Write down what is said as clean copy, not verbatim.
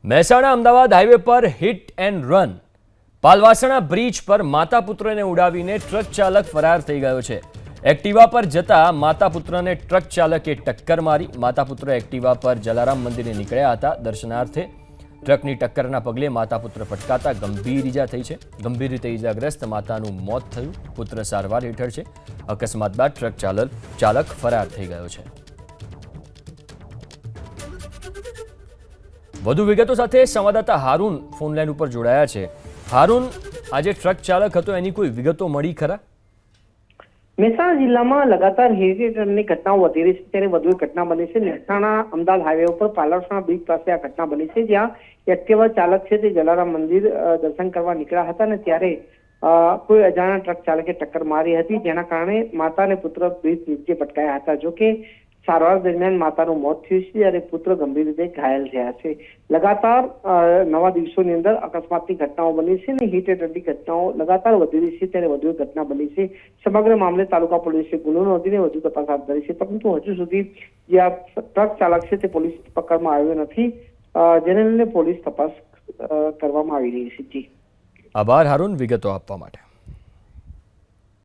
Mehsana Ahmedabad highway પર hit and run. પાલવાસણા bridge પર માતા પુત્રને ઉડાવીને ટ્રક ચાલક ફરાર થઈ ગયો છે। એક્ટિવા પર જતા માતા પુત્રને ટ્રક ચાલકે ટક્કર મારી। માતા પુત્ર એક્ટિવા પર જલારામ મંદિરે નીકળ્યા હતા દર્શનાર્થે। ટ્રકની ટક્કરના પગલે માતા પુત્ર પટકાતા ગંભીર ઈજા થઈ છે। ગંભીર રીતે ઈજાગ્રસ્ત માતાનું મોત થયું। પુત્ર સારવાર હેઠળ છે। અકસ્માત બાદ ટ્રક ચાલક ફરાર થઈ ગયો છે। વધુ વિગતો સાથે સંવાદદાતા હારૂન ફોન લાઈન ઉપર જોડાયા છે। હારૂન, આજે ટ્રક ચાલક હતો એની કોઈ વિગતો મળી ખરા? મહેસાણા જિલ્લામાં લગાતાર હેવી રનની ઘટનાઓ વધી રહી છે, ત્યારે વધુ એક ઘટના બની છે। મહેસાણા અમદાવાદ હાઈવે ઉપર પાલવાસણા બ્રિજ પાસે આ ઘટના બની છે, જ્યાં એક્ટિવા ચાલક છે તે જલારામ મંદિર દર્શન કરવા નીકળ્યા હતા અને ત્યારે કોઈ અજાણ્યા ટ્રક ચાલકે ટક્કર મારી હતી, જેના કારણે માતા અને પુત્ર બ્રિજ નીચે પટકાયા હતા। જોકે સારવાર દરમિયાન માતાનું મોત થયું છે, જ્યારે પુત્ર ગંભીર રીતે ઘાયલ થયા છે। લગાતાર નવા દિવસોની અંદર અકસ્માતની ઘટનાઓ બની છે અને હિટ એન્ડ રનની ઘટનાઓ લગાતાર વધી રહી છે, ત્યારે વધુ એક ઘટના બની છે। સમગ્ર મામલે તાલુકા પોલીસે ગુનો નોંધીને વધુ તપાસ હાથ ધરી છે, પરંતુ હજુ સુધી જે આ ટ્રક ચાલક છે તે પોલીસ પકડમાં આવ્યો નથી, જેને લઈને પોલીસ તપાસ કરવામાં આવી રહી છે। જી આભાર હારૂન વિગતો આપવા માટે।